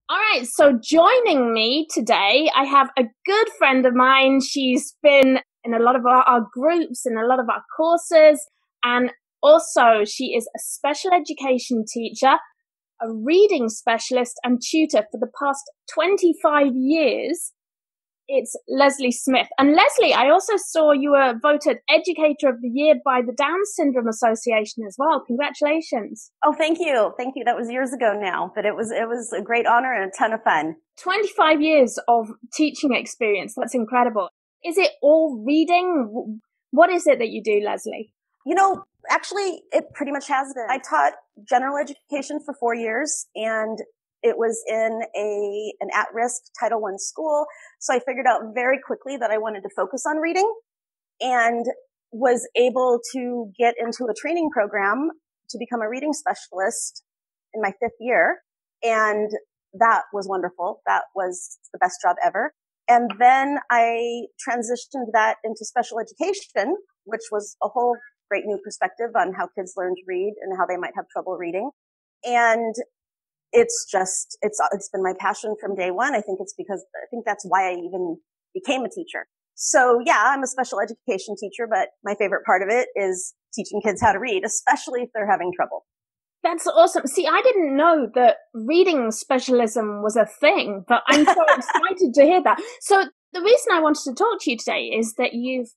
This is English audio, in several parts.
All right, so joining me today, I have a good friend of mine. She's been in a lot of our groups, in a lot of our courses, and also she is a special education teacher, a reading specialist and tutor for the past 25 years. It's Leslie Smith. And Leslie, I also saw you were voted Educator of the Year by the Down Syndrome Association as well. Congratulations. Oh, thank you. Thank you. That was years ago now, but it was a great honor and a ton of fun. 25 years of teaching experience. That's incredible. Is it all reading? What is it that you do, Leslie? Actually, it pretty much has been. I taught general education for 4 years, and it was in an at-risk Title I school. So I figured out very quickly that I wanted to focus on reading and was able to get into a training program to become a reading specialist in my 5th year. And that was wonderful. That was the best job ever. And then I transitioned that into special education, which was a whole great new perspective on how kids learn to read and how they might have trouble reading. And it's been my passion from day one. I think that's why I even became a teacher. So yeah, I'm a special education teacher, but my favorite part of it is teaching kids how to read, especially if they're having trouble. That's awesome. See, I didn't know that reading specialism was a thing, but I'm so excited to hear that. So the reason I wanted to talk to you today is that you've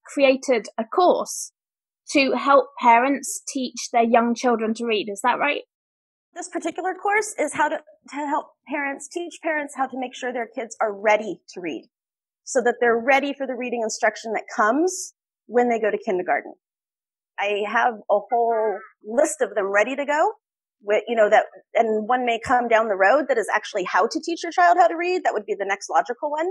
created a course to help parents teach their young children to read. Is that right? This particular course is how to help teach parents how to make sure their kids are ready to read so that they're ready for the reading instruction that comes when they go to kindergarten. I have a whole list of them ready to go and one may come down the road that is actually how to teach your child how to read. That would be the next logical one.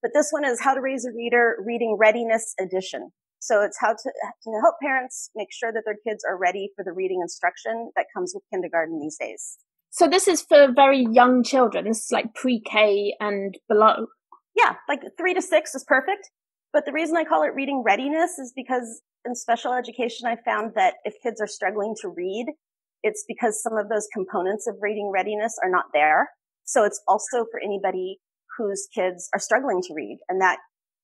But this one is How to Raise a Reader, Reading Readiness Edition. So it's how to help parents make sure that their kids are ready for the reading instruction that comes with kindergarten these days. So this is for very young children. This is like pre-K and below. Yeah, like 3 to 6 is perfect. But the reason I call it reading readiness is because in special education, I found that if kids are struggling to read, it's because some of those components of reading readiness are not there. So it's also for anybody whose kids are struggling to read. And that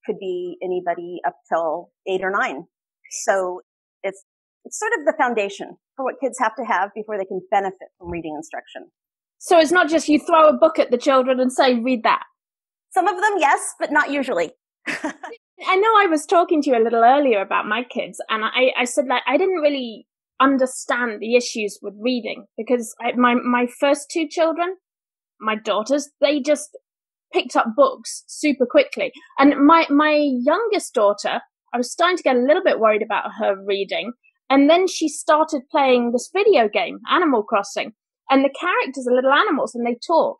could be anybody up till 8 or 9. So it's sort of the foundation for what kids have to have before they can benefit from reading instruction. So it's not just you throw a book at the children and say, read that. Some of them, yes, but not usually. I know I was talking to you a little earlier about my kids, and I said like I didn't really understand the issues with reading because my first 2 children, my daughters, they just picked up books super quickly. And my youngest daughter, I was starting to get a little bit worried about her reading. And then she started playing this video game, Animal Crossing. And the characters are little animals and they talk,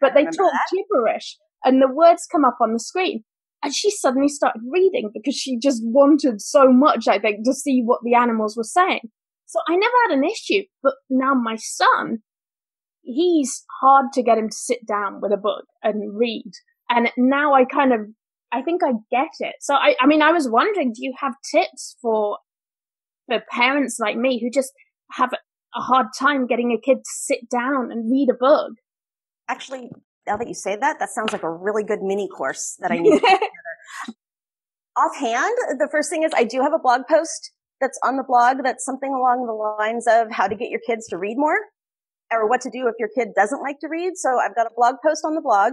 but they talk gibberish and the words come up on the screen. And she suddenly started reading because she just wanted so much, I think, to see what the animals were saying. So I never had an issue. But now my son, he's hard to get him to sit down with a book and read. And now I think I get it. So I was wondering, do you have tips for parents like me who just have a hard time getting a kid to sit down and read a book? Actually, now that you say that, that sounds like a really good mini course that I need to put together. Offhand, the first thing is I do have a blog post that's on the blog that's something along the lines of how to get your kids to read more or what to do if your kid doesn't like to read. So I've got a blog post on the blog,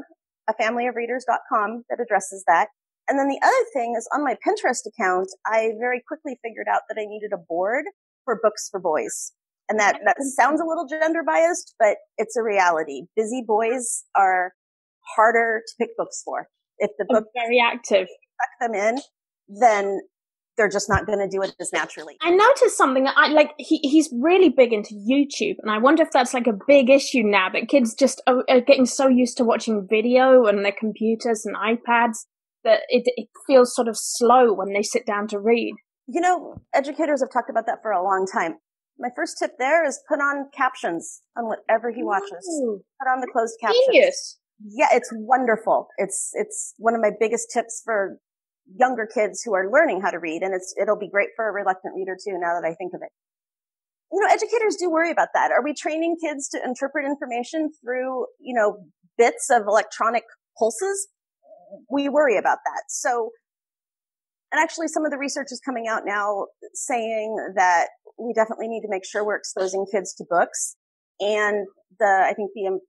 afamilyofreaders.com, that addresses that. And then the other thing is on my Pinterest account, I very quickly figured out that I needed a board for books for boys. And that sounds a little gender biased, but it's a reality. Busy boys are harder to pick books for. If the book very active, suck them in, then they're just not going to do it as naturally. I noticed something. He's really big into YouTube, and I wonder if that's like a big issue now that kids just are getting so used to watching video on their computers and iPads that it feels sort of slow when they sit down to read. Educators have talked about that for a long time. My first tip there is put on captions on whatever he watches. Ooh. Put on the closed captions. Genius. Yeah, it's wonderful. It's one of my biggest tips for younger kids who are learning how to read, and it'll be great for a reluctant reader too, now that I think of it. educators do worry about that. Are we training kids to interpret information through, bits of electronic pulses? We worry about that. So, and actually some of the research is coming out now saying that we definitely need to make sure we're exposing kids to books. And I think the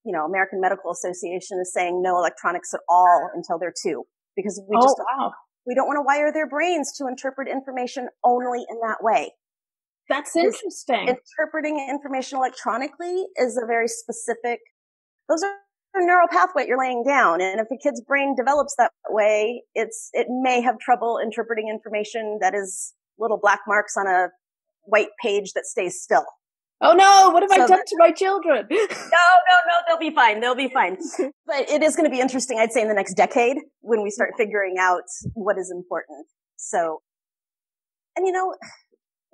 American Medical Association is saying no electronics at all until they're 2, because we don't want to wire their brains to interpret information only in that way. That's interesting. Interpreting information electronically is a very specific, those are neural pathway you're laying down. And if a kid's brain develops that way, it may have trouble interpreting information that is little black marks on a white page that stays still. Oh no, what have I done to my children? No, they'll be fine. They'll be fine. But it is going to be interesting, I'd say, in the next decade when we start figuring out what is important. So, and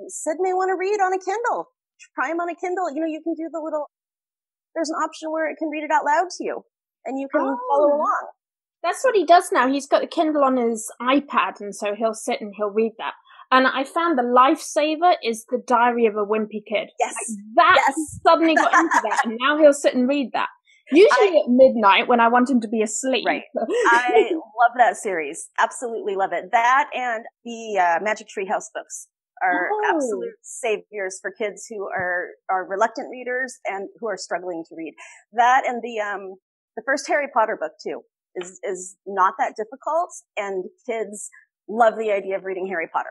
Sid may want to read on a Kindle. Try him on a Kindle. You can do there's an option where it can read it out loud to you and you can follow along. That's what he does now. He's got the Kindle on his iPad, and so he'll sit and he'll read that. And I found the lifesaver is the Diary of a Wimpy Kid. Yes. Suddenly got into that, and now he'll sit and read that. Usually at midnight when I want him to be asleep. Right. I love that series. Absolutely love it. That and the Magic Tree House books are absolute saviors for kids who are reluctant readers and who are struggling to read. That and the first Harry Potter book too is not that difficult, and kids love the idea of reading Harry Potter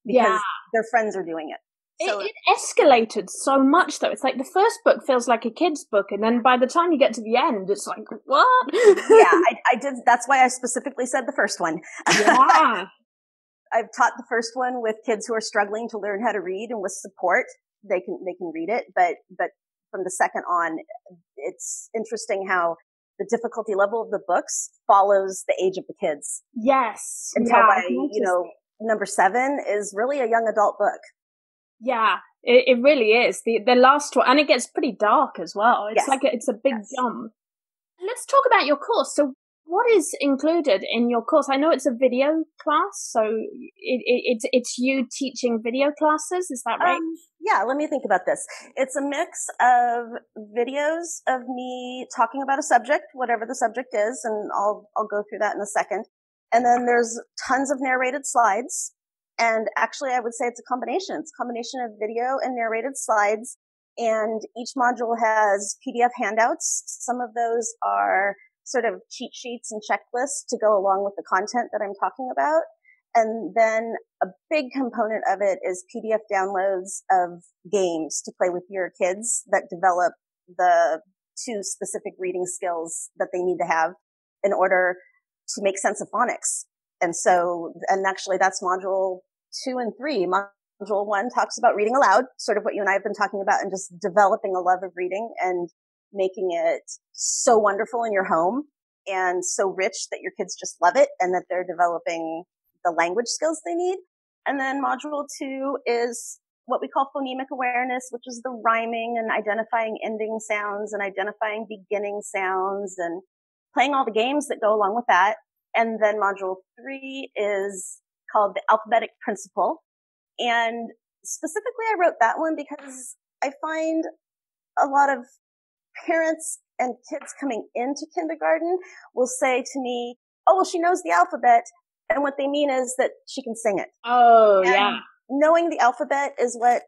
because their friends are doing it. So it escalated so much though. It's like the first book feels like a kid's book, and then by the time you get to the end, it's like, what? I did. That's why I specifically said the first one. Yeah. I've taught the first one with kids who are struggling to learn how to read, and with support, they can read it. But from the second on, it's interesting how the difficulty level of the books follows the age of the kids. Yes. Until by, number 7 is really a young adult book. Yeah, it really is. The last one, and it gets pretty dark as well. It's it's a big jump. Let's talk about your course. So what is included in your course? I know it's a video class, so it's you teaching video classes. Is that right? Yeah, let me think about this. It's a mix of videos of me talking about a subject, whatever the subject is, and I'll go through that in a second. And then there's tons of narrated slides. And actually, I would say it's a combination. It's a combination of video and narrated slides. And each module has PDF handouts. Some of those are sort of cheat sheets and checklists to go along with the content that I'm talking about. And then a big component of it is PDF downloads of games to play with your kids that develop the 2 specific reading skills that they need to have in order to make sense of phonics. And actually that's module 2 and 3. Module 1 talks about reading aloud, sort of what you and I have been talking about, and just developing a love of reading and making it so wonderful in your home and so rich that your kids just love it and that they're developing the language skills they need. And then module 2 is what we call phonemic awareness, which is the rhyming and identifying ending sounds and identifying beginning sounds and playing all the games that go along with that. And then module 3 is called the Alphabetic Principle. And specifically, I wrote that one because I find a lot of parents and kids coming into kindergarten will say to me, oh, well, she knows the alphabet. And what they mean is that she can sing it. Oh, and yeah. Knowing the alphabet is what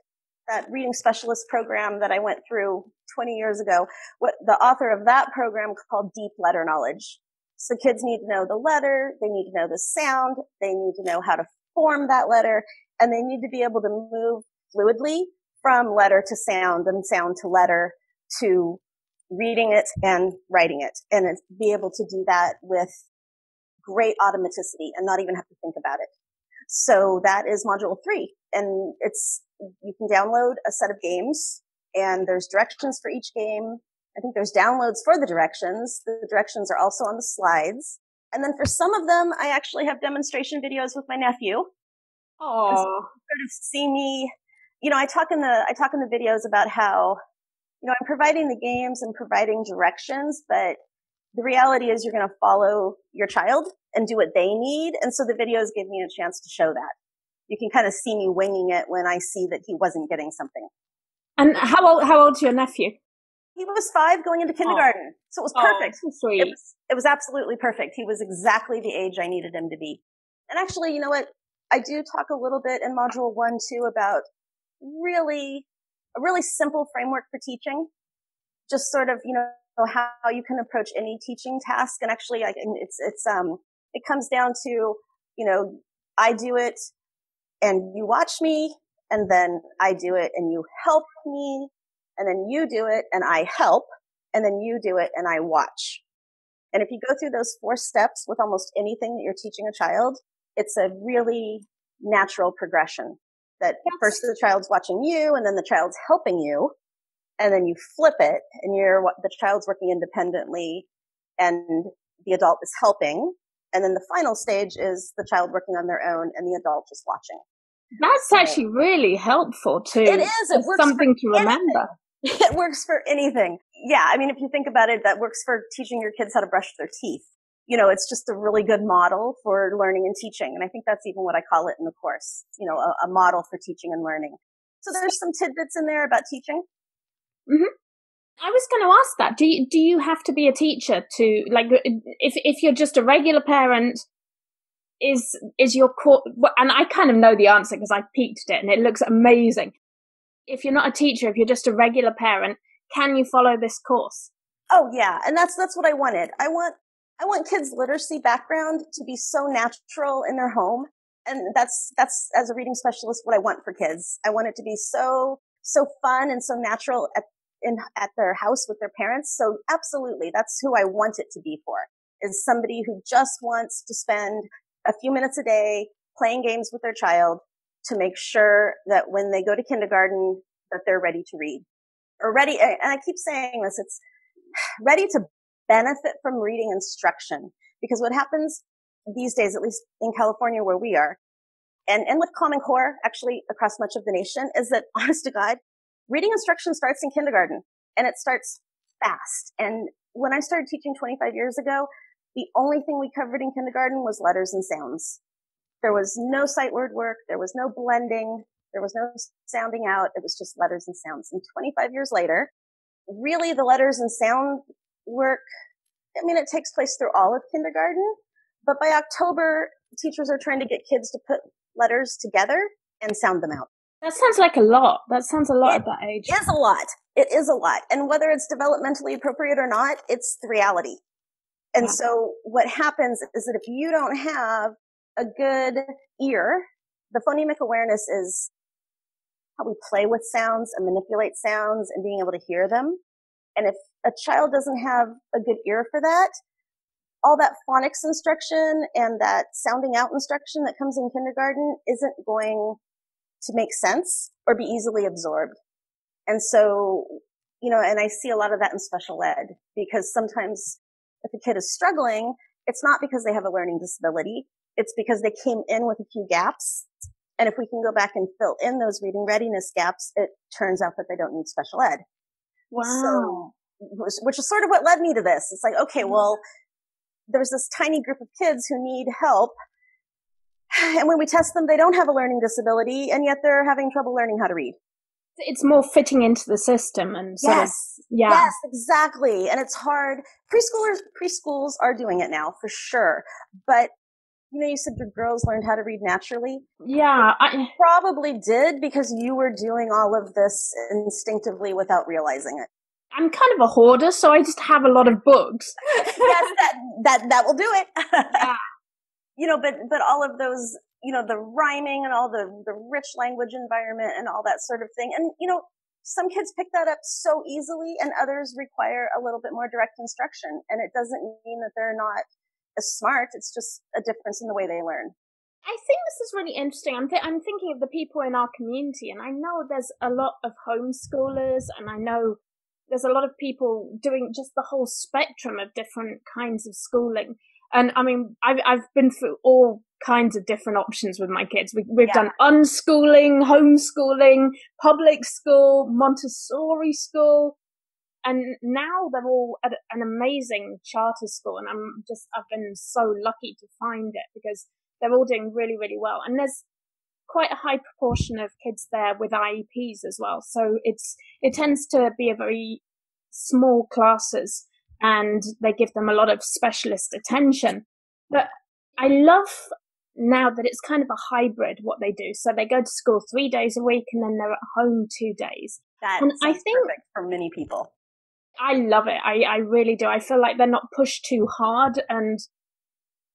that reading specialist program that I went through 20 years ago, what the author of that program called deep letter knowledge. So kids need to know the letter, they need to know the sound, they need to know how to form that letter, and they need to be able to move fluidly from letter to sound and sound to letter to reading it and writing it, and be able to do that with great automaticity and not even have to think about it. So that is module 3, and you can download a set of games, and there's directions for each game. I think there's downloads for the directions. The directions are also on the slides. And then for some of them, I actually have demonstration videos with my nephew. Oh, sort of see me, I talk in the videos about how, I'm providing the games and providing directions, but the reality is you're going to follow your child and do what they need. And so the videos give me a chance to show that. you can kind of see me winging it when I see that he wasn't getting something. And how old's your nephew? He was 5 going into kindergarten. So it was perfect. So sweet. It was absolutely perfect. He was exactly the age I needed him to be. And actually, you know what? I do talk a little bit in module 1 too about a really simple framework for teaching. Just sort of, how you can approach any teaching task. And actually, it comes down to, I do it and you watch me, and then I do it and you help me, and then you do it and I help, and then you do it and I watch. And if you go through those 4 steps with almost anything that you're teaching a child, it's a really natural progression that first the child's watching you, and then the child's helping you, and then you flip it and the child's working independently and the adult is helping. And then the final stage is the child working on their own and the adult just watching. That's actually really helpful too. It is. It works something to remember. It works for anything. Yeah. I mean, if you think about it, that works for teaching your kids how to brush their teeth. It's just a really good model for learning and teaching. And I think that's even what I call it in the course, a model for teaching and learning. So there's some tidbits in there about teaching. Mm-hmm. I was going to ask that. Do you have to be a teacher to, like, if you're just a regular parent, is your course, and I kind of know the answer because I peeked at it and it looks amazing. If you're not a teacher, if you're just a regular parent, can you follow this course? Oh yeah. And that's what I wanted. I want kids' literacy background to be so natural in their home. And that's as a reading specialist, what I want for kids. I want it to be so fun and so natural at their house with their parents. So absolutely, that's who I want it to be for, is somebody who just wants to spend a few minutes a day playing games with their child to make sure that when they go to kindergarten, that they're ready to read. Or ready, and I keep saying this, it's ready to benefit from reading instruction. Because what happens these days, at least in California where we are, and with Common Core, actually across much of the nation, is that, honest to God, reading instruction starts in kindergarten, and it starts fast. And when I started teaching 25 years ago, the only thing we covered in kindergarten was letters and sounds. There was no sight word work. There was no blending. There was no sounding out. It was just letters and sounds. And 25 years later, really the letters and sound work, I mean, it takes place through all of kindergarten. But by October, teachers are trying to get kids to put letters together and sound them out. That sounds like a lot. That sounds a lot at that age. It is a lot. It is a lot. And whether it's developmentally appropriate or not, it's the reality. And so what happens is that if you don't have a good ear, the phonemic awareness is how we play with sounds and manipulate sounds and being able to hear them. And if a child doesn't have a good ear for that, all that phonics instruction and that sounding out instruction that comes in kindergarten isn't going to make sense or be easily absorbed. And so, and I see a lot of that in special ed, because sometimes if a kid is struggling, it's not because they have a learning disability. It's because they came in with a few gaps. And if we can go back and fill in those reading readiness gaps, it turns out that they don't need special ed. Wow. So, which is sort of what led me to this. It's like, okay, well, there's this tiny group of kids who need help. And when we test them, they don't have a learning disability, and yet they're having trouble learning how to read. It's more fitting into the system and Yes, exactly. And it's hard. Preschools are doing it now for sure. But, you said your girls learned how to read naturally. Yeah. I probably did because you were doing all of this instinctively without realizing it. I'm kind of a hoarder, so I just have a lot of books. Yes, that will do it. Yeah. But all of those, the rhyming and all the rich language environment and all that sort of thing. And, some kids pick that up so easily and others require a little bit more direct instruction. And it doesn't mean that they're not as smart. It's just a difference in the way they learn. I think this is really interesting. I'm thinking of the people in our community, and I know there's a lot of homeschoolers, and I know there's a lot of people doing just the whole spectrum of different kinds of schooling. And I mean, I've been through all kinds of different options with my kids. We've done unschooling, homeschooling, public school, Montessori school, and now they're all at an amazing charter school. And I've been so lucky to find it because they're all doing really, really well. And quite a high proportion of kids there with IEPs as well. So it tends to be a very small classes, and they give them a lot of specialist attention. But I love now that it's kind of a hybrid what they do. So they go to school 3 days a week and then they're at home 2 days. That and sounds perfect for many people. I love it. I really do. I feel like they're not pushed too hard, and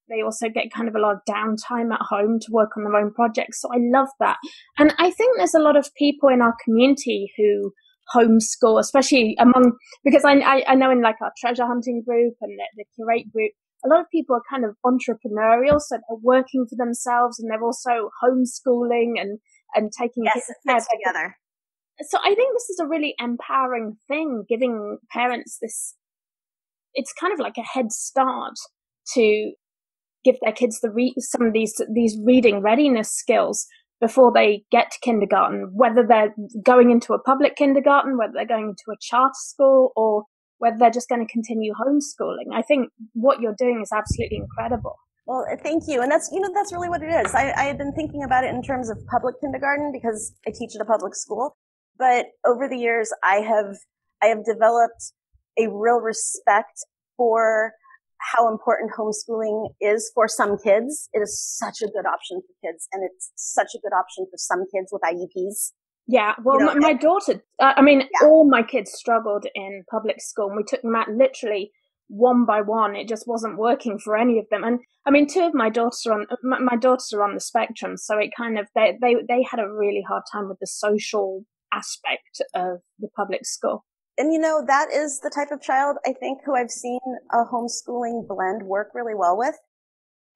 they also get kind of a lot of downtime at home to work on their own projects. So I love that. And I think there's a lot of people in our community who homeschool, especially because I know in like our treasure hunting group and the curate group, a lot of people are kind of entrepreneurial. So they're working for themselves and they're also homeschooling and taking yes, it fits together. So I think this is a really empowering thing, giving parents this, it's kind of like a head start to give their kids some of these reading readiness skills before they get to kindergarten, whether they're going into a public kindergarten, whether they're going into a charter school, or whether they're just going to continue homeschooling. I think what you're doing is absolutely incredible. Well, thank you. And that's really what it is. I had been thinking about it in terms of public kindergarten because I teach at a public school. But over the years, I have developed a real respect for how important homeschooling is for some kids. It is such a good option for kids, and it's such a good option for some kids with IEPs. Yeah, well, my daughter, all my kids struggled in public school, and we took them out literally one by one. It just wasn't working for any of them. And I mean, two of my daughters are on the spectrum, so it kind of, they had a really hard time with the social aspect of the public school. And that is the type of child, I think, who I've seen a homeschooling blend work really well with.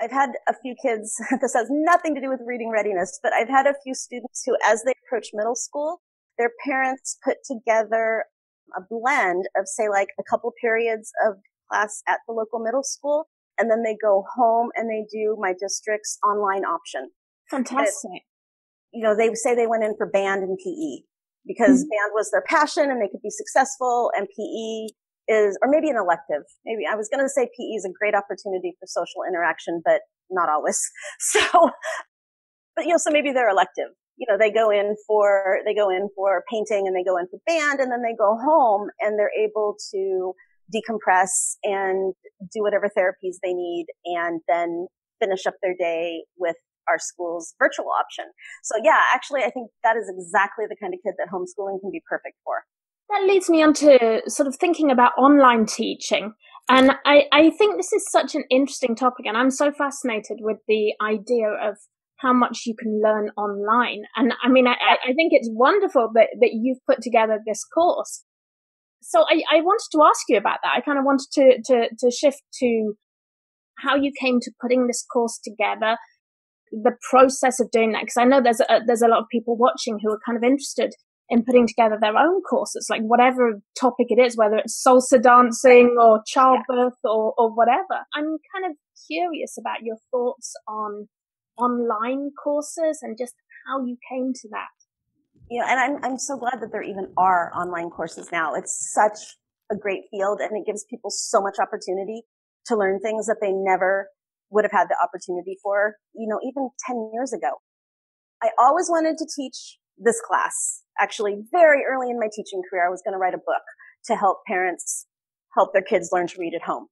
I've had a few kids, this has nothing to do with reading readiness, but I've had a few students who, as they approach middle school, their parents put together a blend of, say, like a couple periods of class at the local middle school, and then they go home and they do my district's online option. Fantastic. But, they say they went in for band and PE. Because band was their passion and they could be successful, and PE is, or maybe an elective. Maybe I was going to say PE is a great opportunity for social interaction, but not always. So maybe they're elective. They go in for painting and they go in for band, and then they go home and they're able to decompress and do whatever therapies they need, and then finish up their day with our school's virtual option. So yeah, actually, I think that is exactly the kind of kid that homeschooling can be perfect for. That leads me on to sort of thinking about online teaching. And I think this is such an interesting topic, and I'm so fascinated with the idea of how much you can learn online. And I mean, I think it's wonderful that you've put together this course. So I wanted to ask you about that. I kind of wanted to shift to how you came to putting this course together, the process of doing that, because I know there's a lot of people watching who are kind of interested in putting together their own courses, like whatever topic it is, whether it's salsa dancing or childbirth or whatever. I'm kind of curious about your thoughts on online courses and just how you came to that. And I'm so glad that there even are online courses now. It's such a great field, and it gives people so much opportunity to learn things that they never would have had the opportunity for, even 10 years ago. I always wanted to teach this class. Actually, very early in my teaching career, I was going to write a book to help parents help their kids learn to read at home.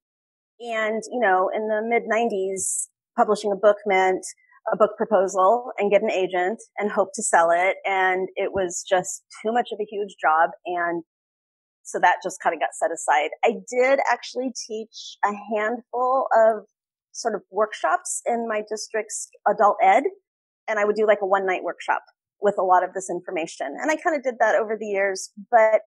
And, in the mid 90s, publishing a book meant a book proposal and get an agent and hope to sell it. And it was just too much of a huge job. And so that just kind of got set aside. I did actually teach a handful of sort of workshops in my district's adult ed. And I would do like a one-night workshop with a lot of this information. And I kind of did that over the years. But,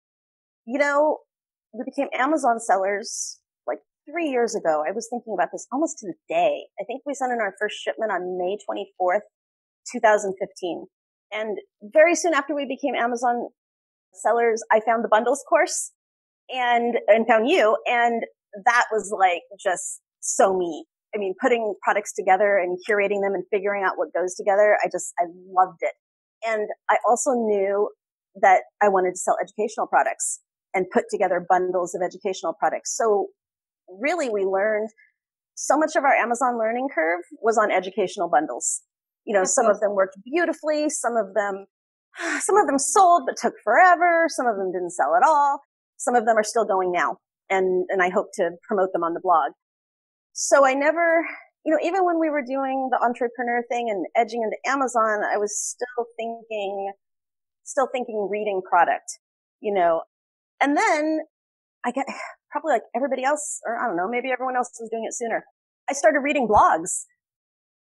we became Amazon sellers like 3 years ago. I was thinking about this almost to the day. I think we sent in our first shipment on May 24th, 2015. And very soon after we became Amazon sellers, I found the bundles course and found you. And that was like just so me. I mean, putting products together and curating them and figuring out what goes together. I loved it. And I also knew that I wanted to sell educational products and put together bundles of educational products. So really we learned so much of our Amazon learning curve was on educational bundles. Some of them worked beautifully. Some of them sold, but took forever. Some of them didn't sell at all. Some of them are still going now. And I hope to promote them on the blog. So I never, even when we were doing the entrepreneur thing and edging into Amazon, I was still thinking reading product, and then I get probably like everybody else, or I don't know, maybe everyone else was doing it sooner. I started reading blogs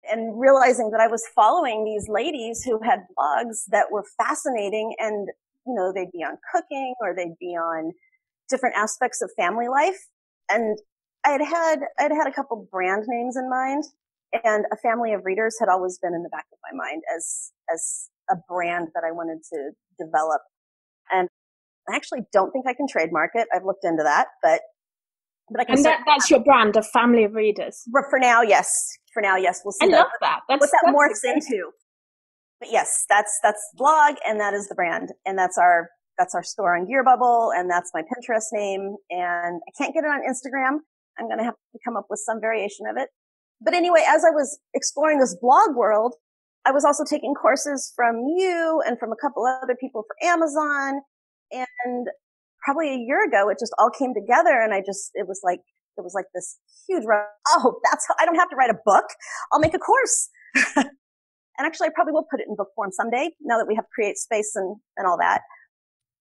and realizing that I was following these ladies who had blogs that were fascinating, and, they'd be on cooking or they'd be on different aspects of family life. And I'd had a couple brand names in mind, and a family of readers had always been in the back of my mind as a brand that I wanted to develop. And I actually don't think I can trademark it. I've looked into that, but I can. And that's your brand, a family of readers. For now, yes. We'll see. I love that. What that morphs into. But yes, that's the blog, and that is the brand, and that's our store on Gearbubble, and that's my Pinterest name. And I can't get it on Instagram. I'm going to have to come up with some variation of it. But anyway, as I was exploring this blog world, I was also taking courses from you and from a couple other people for Amazon. And probably a year ago, it just all came together, and it was like this huge, I don't have to write a book. I'll make a course. And actually, I probably will put it in book form someday, now that we have Create Space and all that.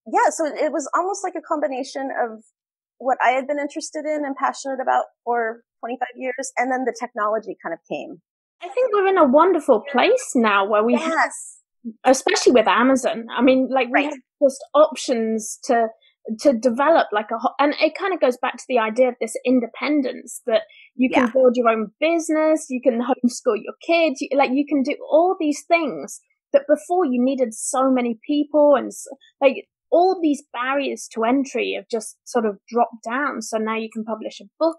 Yeah, so it was almost like a combination of what I had been interested in and passionate about for 25 years, and then the technology kind of came. I think we're in a wonderful place now where we have, especially with Amazon. I mean, like we have just options to develop and it kind of goes back to the idea of this independence, that you can build your own business, you can homeschool your kids, you can do all these things that before you needed so many people, and all these barriers to entry have just sort of dropped down. So now you can publish a book.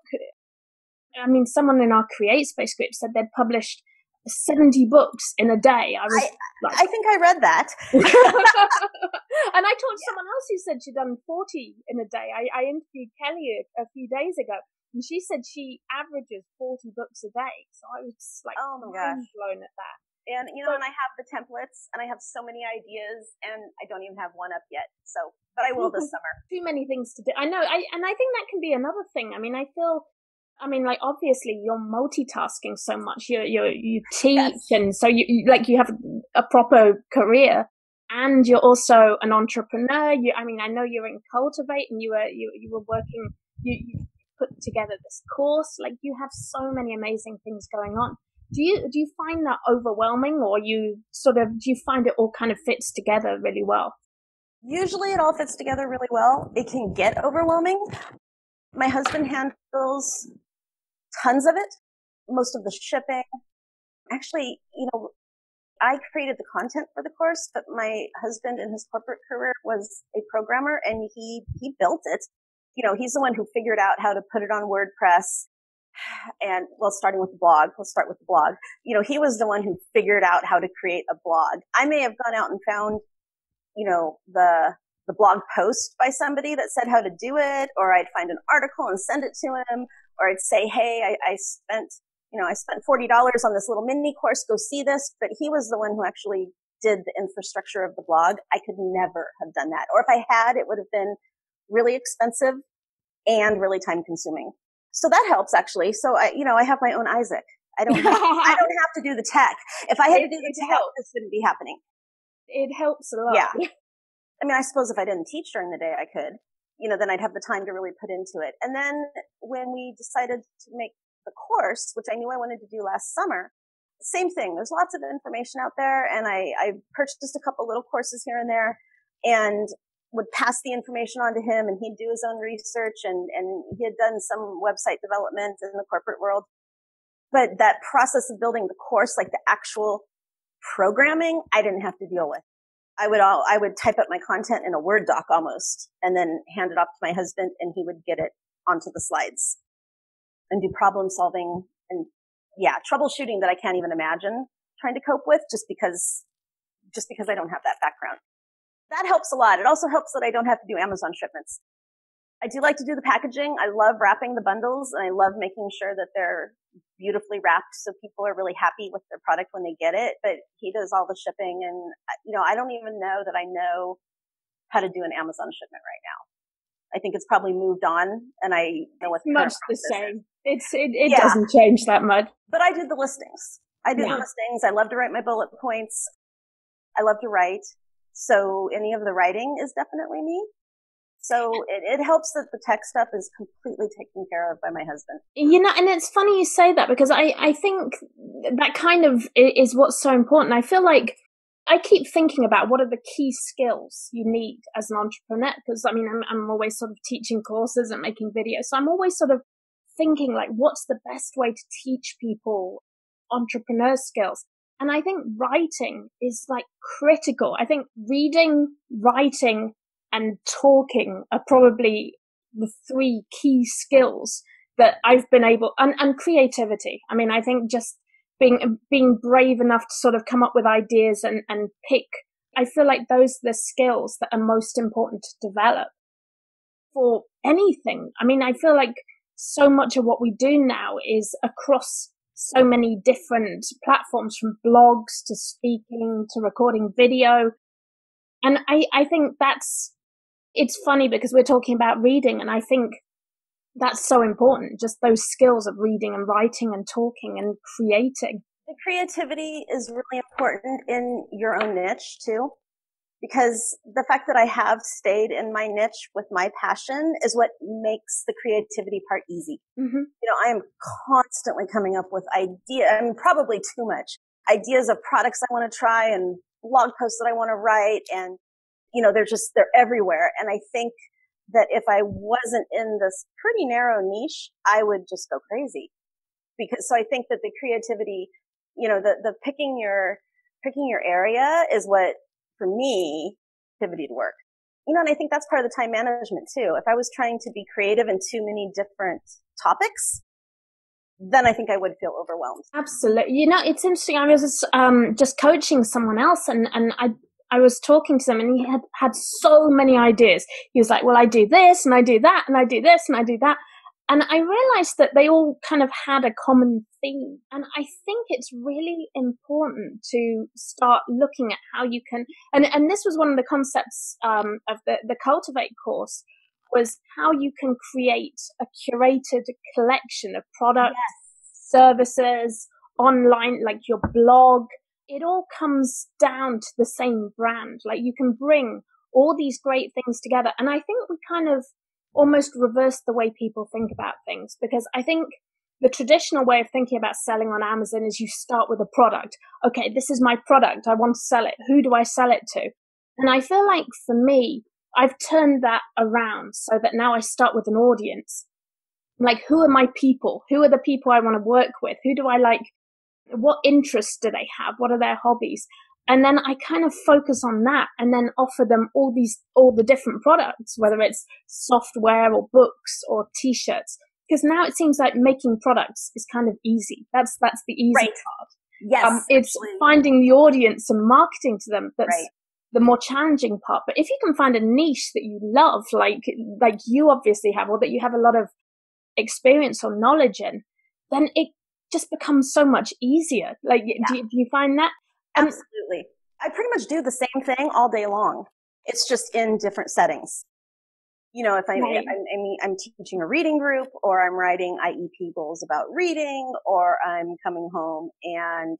I mean, someone in our Create Space group said they'd published 70 books in a day. I think I read that. And I talked to someone else who said she'd done 40 in a day. I interviewed Kelly a few days ago, and she said she averages 40 books a day. So I was just oh my gosh, blown at that. And, and I have the templates, and I have so many ideas, and I don't even have one up yet. So, but I will this summer. Too many things to do. I know. And I think that can be another thing. I mean, obviously you're multitasking so much. You teach, and so you have a proper career, and you're also an entrepreneur. I know you're in Cultivate, and you were working. You put together this course. You have so many amazing things going on. Do you find that overwhelming, or do you find it all kind of fits together really well? Usually it all fits together really well. It can get overwhelming. My husband handles tons of it, most of the shipping. Actually, I created the content for the course, but my husband in his corporate career was a programmer, and he built it. He's the one who figured out how to put it on WordPress. And starting with the blog, let's start with the blog. He was the one who figured out how to create a blog. I may have gone out and found, the blog post by somebody that said how to do it, or I'd find an article and send it to him, or I'd say, hey, I spent $40 on this little mini course, go see this. But he was the one who actually did the infrastructure of the blog. I could never have done that. Or if I had, it would have been really expensive and really time consuming. So that helps, actually. So I have my own Isaac. I don't have to do the tech. If I had to do the tech, this wouldn't be happening. It helps a lot. Yeah. I mean, I suppose if I didn't teach during the day, I could, then I'd have the time to really put into it. And then when we decided to make the course, which I knew I wanted to do last summer, same thing. There's lots of information out there, and I purchased a couple little courses here and there, and would pass the information on to him, and he'd do his own research, and he had done some website development in the corporate world. But that process of building the course, the actual programming, I didn't have to deal with. I would type up my content in a Word doc almost, and then hand it off to my husband, and he would get it onto the slides and do problem solving and troubleshooting that I can't even imagine trying to cope with just because I don't have that background. That helps a lot. It also helps that I don't have to do Amazon shipments. I do like to do the packaging. I love wrapping the bundles, and I love making sure that they're beautifully wrapped so people are really happy with their product when they get it. But he does all the shipping, and I don't even know that I know how to do an Amazon shipment right now. I think it's probably moved on, and I know what much the same. Is. It doesn't change that much. But I did the listings. I love to write my bullet points. I love to write. So any of the writing is definitely me. So it helps that the tech stuff is completely taken care of by my husband. And it's funny you say that, because I think that kind of is what's so important. I feel like I keep thinking about what are the key skills you need as an entrepreneur, because I'm always sort of teaching courses and making videos. So I'm always sort of thinking like, what's the best way to teach people entrepreneur skills? And I think writing is like critical. I think reading, writing, and talking are probably the three key skills that I've been able, and creativity. I think just being brave enough to sort of come up with ideas and pick. I feel like those are the skills that are most important to develop for anything. I feel like so much of what we do now is across so many different platforms, from blogs to speaking to recording video. And I think it's funny because we're talking about reading, and I think that's so important, just those skills of reading and writing and talking and creating. The creativity is really important in your own niche too, because the fact that I have stayed in my niche with my passion is what makes the creativity part easy. Mm-hmm. I am constantly coming up with ideas, probably too much, ideas of products I want to try and blog posts that I want to write, and they're everywhere. And I think that if I wasn't in this pretty narrow niche, I would just go crazy. So I think that the creativity, the picking your area is what, for me, activity to work. And I think that's part of the time management too. If I was trying to be creative in too many different topics, then I think I would feel overwhelmed. Absolutely. It's interesting. I was just coaching someone else, and I was talking to them, and he had so many ideas. He was like, well, I do this and I do that and I do this and I do that. And I realized that they all kind of had a common theme. And I think it's really important to start looking at how you can, and this was one of the concepts of the Cultivate course, was how you can create a curated collection of products, services, online, like your blog. It all comes down to the same brand. Like, you can bring all these great things together. And I think we kind of almost reverse the way people think about things, because I think the traditional way of thinking about selling on Amazon is you start with a product. Okay, this is my product. I want to sell it. Who do I sell it to? And I feel like for me, I've turned that around so that now I start with an audience. Like, who are my people? Who are the people I want to work with? Who do I like? What interests do they have? What are their hobbies? And then I kind of focus on that, and then offer them all the different products, whether it's software or books or t-shirts. Because now it seems like making products is kind of easy. That's the easy part. Yes. It's finding the audience and marketing to them that's the more challenging part. But if you can find a niche that you love, like you obviously have, or that you have a lot of experience or knowledge in, then it just becomes so much easier. Like, do you find that? Absolutely. I pretty much do the same thing all day long. It's just in different settings. If I'm teaching a reading group, or I'm writing IEP goals about reading, or I'm coming home and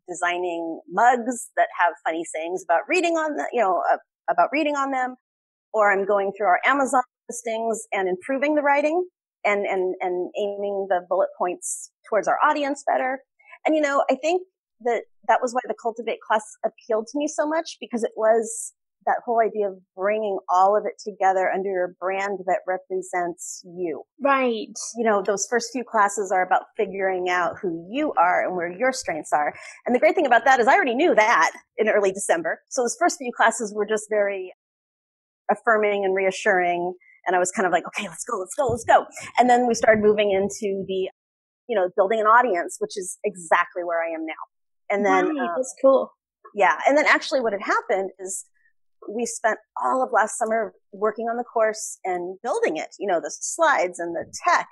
designing mugs that have funny sayings about reading on about reading on them, or I'm going through our Amazon listings and improving the writing and aiming the bullet points towards our audience better. And, I think that was why the Cultivate class appealed to me so much, because it was that whole idea of bringing all of it together under a brand that represents you. Right. Those first few classes are about figuring out who you are and where your strengths are. And the great thing about that is I already knew that in early December. So those first few classes were just very affirming and reassuring. And I was kind of like, okay, let's go. And then we started moving into the, building an audience, which is exactly where I am now. And then, that's cool. Yeah. And then actually what had happened is we spent all of last summer working on the course and building it, the slides and the tech.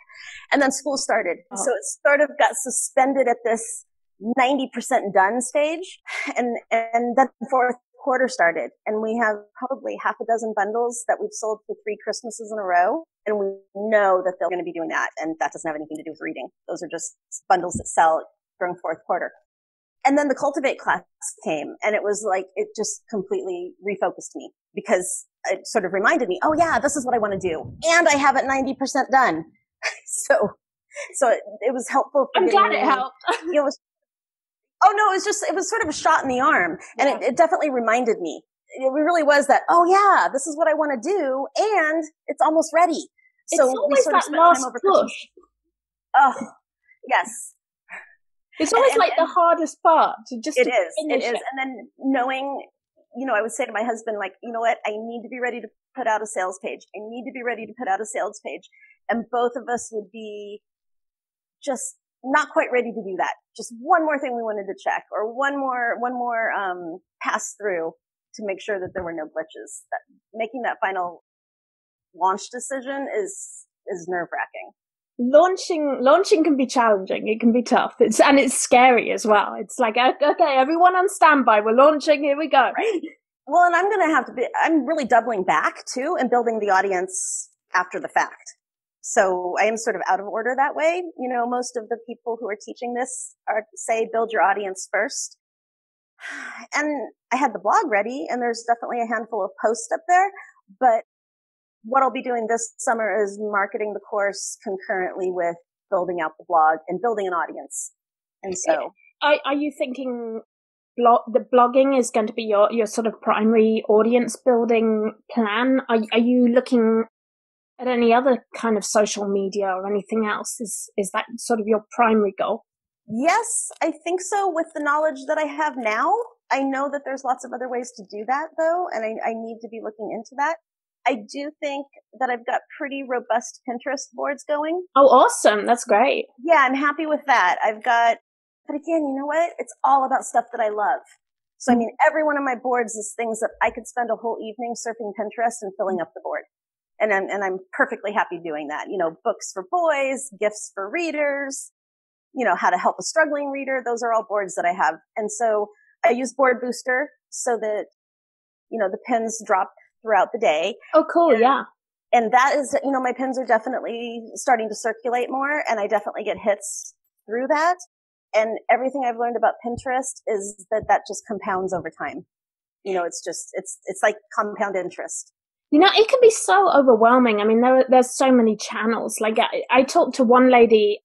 And then school started. Oh. So it sort of got suspended at this 90% done stage. And then fourth quarter started, and we have probably half a dozen bundles that we've sold for 3 Christmases in a row. And we know that they're going to be doing that. And that doesn't have anything to do with reading. Those are just bundles that sell during fourth quarter. And then the Cultivate class came, and it was like, it just completely refocused me, because it sort of reminded me, oh yeah, this is what I want to do. And I have it 90% done. so it was helpful. I'm glad it helped. It was, oh no, it was sort of a shot in the arm. And yeah. it definitely reminded me. It really was that, oh yeah, this is what I want to do. And it's almost ready. So it's always that last push. Oh, yes. It's always like the hardest part to just it is. And then knowing, I would say to my husband, like, you know what? I need to be ready to put out a sales page. I need to be ready to put out a sales page. And both of us would be just not quite ready to do that. Just one more thing we wanted to check, or one more pass through to make sure that there were no glitches. That making that final launch decision is nerve-wracking. Launching can be challenging. It can be tough. It's scary as well. It's like, okay, everyone on standby. We're launching. Here we go. Right. Well, and I'm really doubling back too and building the audience after the fact. So I am sort of out of order that way. Most of the people who are teaching this say build your audience first. And I had the blog ready, and there's definitely a handful of posts up there, but what I'll be doing this summer is marketing the course concurrently with building out the blog and building an audience. And so, are you thinking the blogging is going to be your sort of primary audience building plan? Are you looking at any other kind of social media or anything else? Is that sort of your primary goal? Yes, I think so. With the knowledge that I have now, I know that there's lots of other ways to do that though, and I need to be looking into that. I do think that I've got pretty robust Pinterest boards going. Oh, awesome. That's great. Yeah, I'm happy with that. But again, you know what? It's all about stuff that I love. So, every one of my boards is things that I could spend a whole evening surfing Pinterest and filling up the board. And I'm perfectly happy doing that. Books for boys, gifts for readers, how to help a struggling reader. Those are all boards that I have. And so I use Board Booster so that, the pins drop throughout the day. Oh, cool. Yeah. And that is, my pins are definitely starting to circulate more, and I definitely get hits through that. And everything I've learned about Pinterest is that just compounds over time. It's like compound interest. It can be so overwhelming. There's so many channels. Like I talked to one lady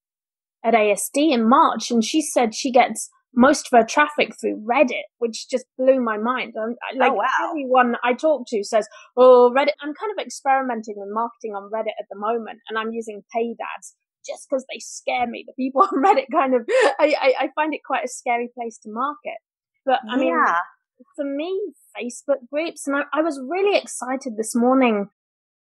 at ASD in March, and she said she gets most of her traffic through Reddit, which just blew my mind. Oh, wow. Everyone I talk to says, oh, Reddit. I'm kind of experimenting with marketing on Reddit at the moment, and I'm using paid ads just because they scare me. The people on Reddit I find it quite a scary place to market. But for me, Facebook groups, and I was really excited this morning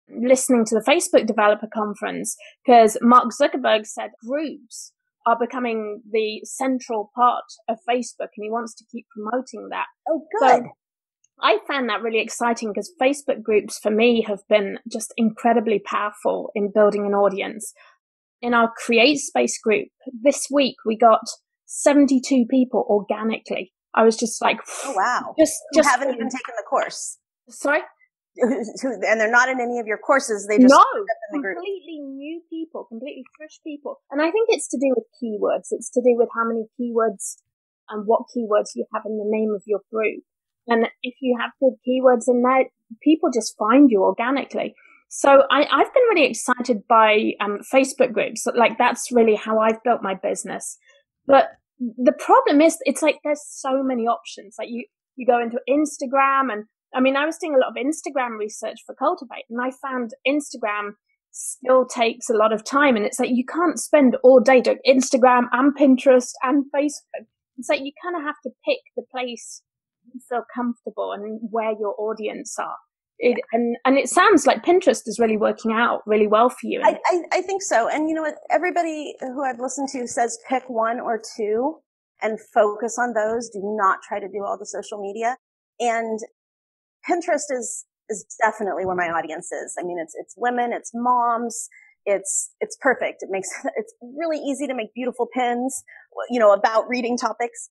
listening to the Facebook Developer Conference, because Mark Zuckerberg said groups are becoming the central part of Facebook, and he wants to keep promoting that. Oh, good. So I found that really exciting, because Facebook groups for me have been just incredibly powerful in building an audience. In our Create Space group this week, we got 72 people organically. I was just like, oh wow. Just haven't even taken the course. Sorry? And they're not in any of your courses. They just in the group. Completely new people, completely fresh people. And I think it's to do with keywords. It's to do with how many keywords and what keywords you have in the name of your group. And if you have good keywords in there, people just find you organically. So I've been really excited by Facebook groups. Like, that's really how I've built my business. But the problem is, it's like there's so many options. Like you go into Instagram, and I was doing a lot of Instagram research for Cultivate, and I found Instagram still takes a lot of time. And it's like you can't spend all day doing Instagram and Pinterest and Facebook. It's like you kind of have to pick the place you feel comfortable and where your audience are. And it sounds like Pinterest is really working out really well for you. I think so. And you know what? Everybody who I've listened to says pick one or two and focus on those. Do not try to do all the social media. And Pinterest is definitely where my audience is. I mean, it's women, it's moms, it's perfect. It's really easy to make beautiful pins, about reading topics.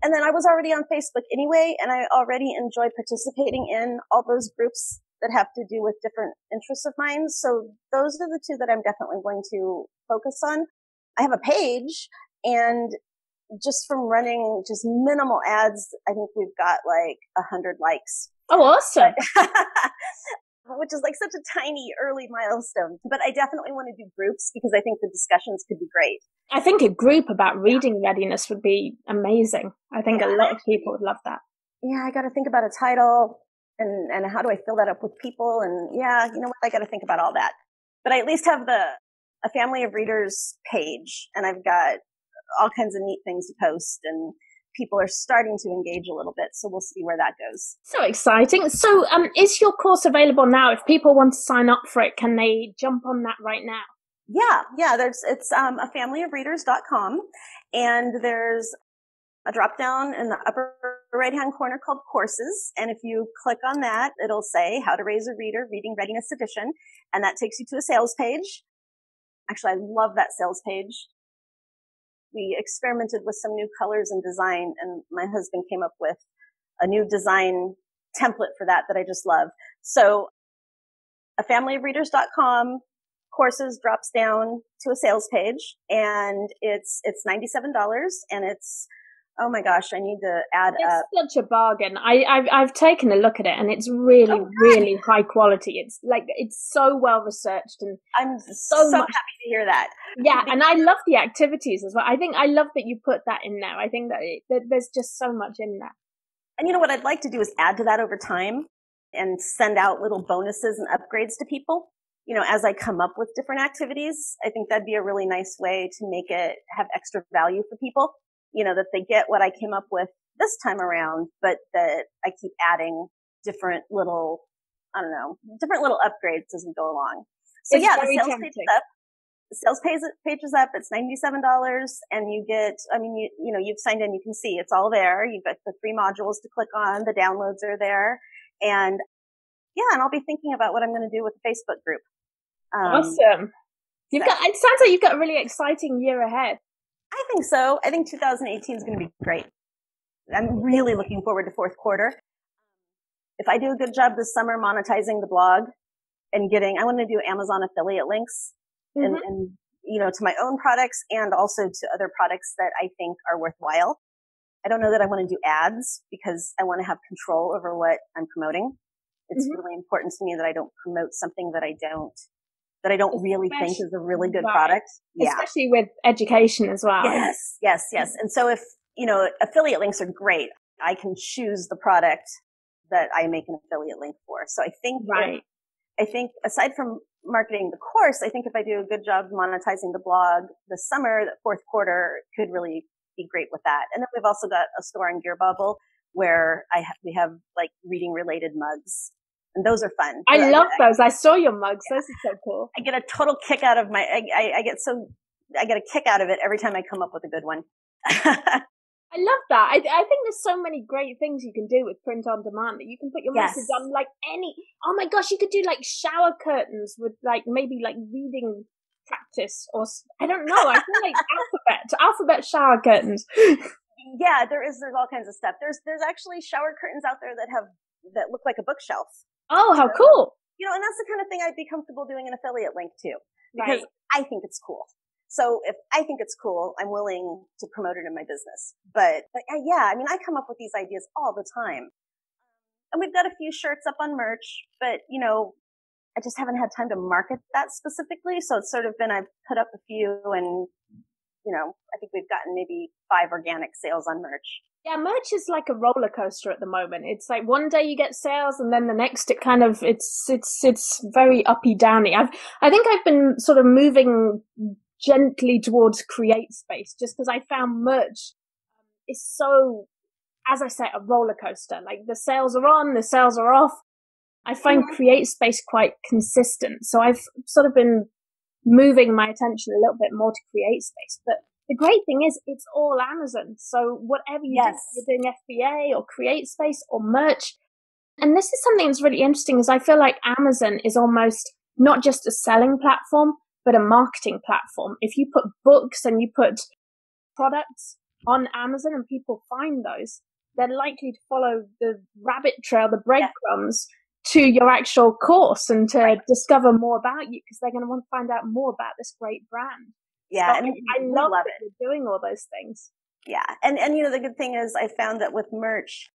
And then I was already on Facebook anyway, and I already enjoy participating in all those groups that have to do with different interests of mine. So those are the two that I'm definitely going to focus on. I have a page, and just from running just minimal ads, I think we've got like 100 likes. Oh, awesome. Which is like such a tiny early milestone. But I definitely want to do groups because I think the discussions could be great. I think a group about reading readiness would be amazing. I think a lot of people would love that. Yeah, I got to think about a title and how do I fill that up with people? And I got to think about all that. But I at least have a family of readers page, and I've got all kinds of neat things to post, and people are starting to engage a little bit. So we'll see where that goes. So exciting. So is your course available now? If people want to sign up for it, can they jump on that right now? Yeah. It's afamilyofreaders.com, and there's a drop down in the upper right hand corner called courses. And if you click on that, it'll say how to raise a reader, Reading Readiness Edition. And that takes you to a sales page. Actually, I love that sales page. We experimented with some new colors and design, and my husband came up with a new design template for that I just love. So afamilyofreaders.com, courses drops down to a sales page, and it's $97, and it's, oh my gosh, I need to add up. It's such a bargain. I've taken a look at it, and it's really, really high quality. It's so well researched, and I'm so happy to hear that. Yeah, and I love the activities as well. I love that you put that in there. I think that there's just so much in there. And what I'd like to do is add to that over time and send out little bonuses and upgrades to people. As I come up with different activities, I think that'd be a really nice way to make it have extra value for people. That they get what I came up with this time around, but that I keep adding different little upgrades as we go along. So the sales page is up. The sales page is up. It's $97, and you get, you've signed in, you can see it's all there. You've got the 3 modules to click on. The downloads are there. And and I'll be thinking about what I'm going to do with the Facebook group. Awesome. It sounds like you've got a really exciting year ahead. I think so. I think 2018 is going to be great. I'm really looking forward to fourth quarter. If I do a good job this summer monetizing the blog and I want to do Amazon affiliate links and to my own products and also to other products that I think are worthwhile. I don't know that I want to do ads because I want to have control over what I'm promoting. It's really important to me that I don't promote something that I don't really think is a really good product. Yeah. Especially with education as well. Yes. And so if, affiliate links are great. I can choose the product that I make an affiliate link for. So I think aside from marketing the course, I think if I do a good job monetizing the blog this summer, the fourth quarter could really be great with that. And then we've also got a store on Gear Bubble where we have like reading related mugs. And those are fun. I love those. I saw your mugs. Those are so cool. I get a total kick out of I get a kick out of it every time I come up with a good one. I love that. I think there's so many great things you can do with print on demand that you can put your message on oh my gosh, you could do like shower curtains with maybe reading practice or I don't know. I feel like alphabet shower curtains. Yeah, there's all kinds of stuff. There's actually shower curtains out there that look like a bookshelf. Oh, how cool. And that's the kind of thing I'd be comfortable doing an affiliate link to because I think it's cool. So if I think it's cool, I'm willing to promote it in my business. But I come up with these ideas all the time. And we've got a few shirts up on merch, but I just haven't had time to market that specifically. So it's sort of been, I've put up a few and, I think we've gotten maybe 5 organic sales on merch. Yeah, merch is like a roller coaster at the moment. It's like one day you get sales and then the next it kind of, it's very uppy downy. I think I've been sort of moving gently towards create space just because I found merch is so, as I say, a roller coaster. Like the sales are on, the sales are off. I find create space quite consistent. So I've sort of been moving my attention a little bit more to create space. But the great thing is it's all Amazon. So whatever you do, you're doing FBA or create space or merch, And this is something that's really interesting, is I feel like Amazon is almost not just a selling platform, but a marketing platform. If you put books and you put products on Amazon and people find those, they're likely to follow the rabbit trail, the breadcrumbs, to your actual course and to discover more about you, because they're going to want to find out more about this great brand. Yeah, so and I love that you're doing all those things. Yeah, and the good thing is I found that with merch,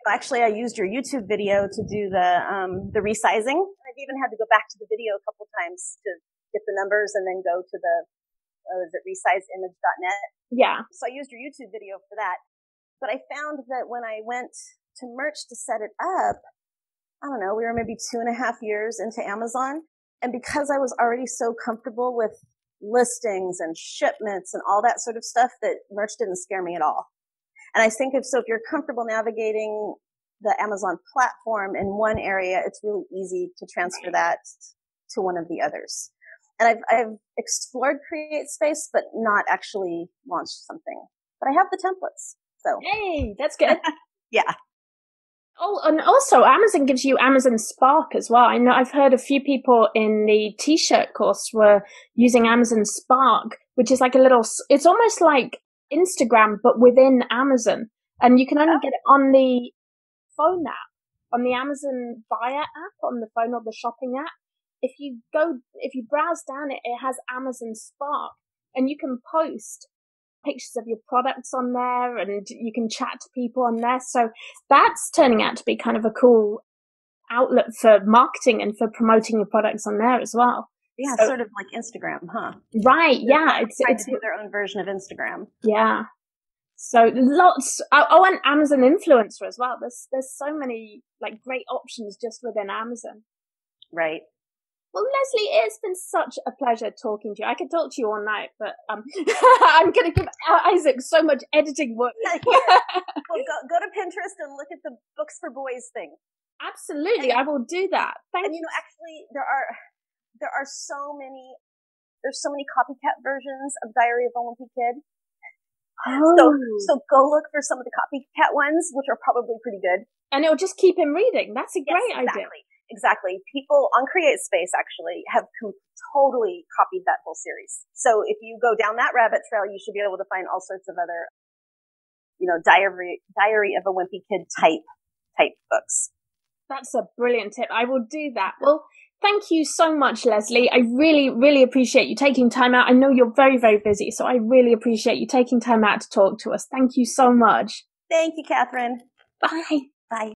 actually I used your YouTube video to do the resizing. I've even had to go back to the video a couple times to get the numbers and then go to the resizeimage.net. Yeah. So I used your YouTube video for that. But I found that when I went to merch to set it up, I don't know, we were maybe 2.5 years into Amazon. And because I was already so comfortable with listings and shipments and all that sort of stuff, that merch didn't scare me at all. And I think if you're comfortable navigating the Amazon platform in one area, it's really easy to transfer that to one of the others. And I've explored CreateSpace, but not actually launched something. But I have the templates. So hey, that's good. Yeah. Oh, and also Amazon gives you Amazon Spark as well. I know I've heard a few people in the t-shirt course were using Amazon Spark, which is like a little, it's almost like Instagram, but within Amazon. And you can only get it on the phone app, on the Amazon Buyer app, on the phone or the shopping app. If you browse down it, it has Amazon Spark, and you can post pictures of your products on there, and you can chat to people on there. So that's turning out to be kind of a cool outlet for marketing and for promoting your products on there as well. Yeah, so, sort of like Instagram, huh? Right. Yeah, it's to do their own version of Instagram. Yeah. So lots. Oh, and Amazon Influencer as well. There's so many like great options just within Amazon. Right. Well, Leslie, it's been such a pleasure talking to you. I could talk to you all night, but I'm going to give Isaac so much editing work. Well, go to Pinterest and look at the Books for Boys thing. Absolutely, I will do that. Thank you. Actually, there are so many. There's so many copycat versions of Diary of a Wimpy Kid. Oh. So go look for some of the copycat ones, which are probably pretty good. And it'll just keep him reading. That's a great idea. Exactly. People on CreateSpace actually have totally copied that whole series. So if you go down that rabbit trail, you should be able to find all sorts of other, Diary of a Wimpy Kid type books. That's a brilliant tip. I will do that. Well, thank you so much, Leslie. I really, really appreciate you taking time out. I know you're very, very busy, so I really appreciate you taking time out to talk to us. Thank you so much. Thank you, Katharyne. Bye. Bye.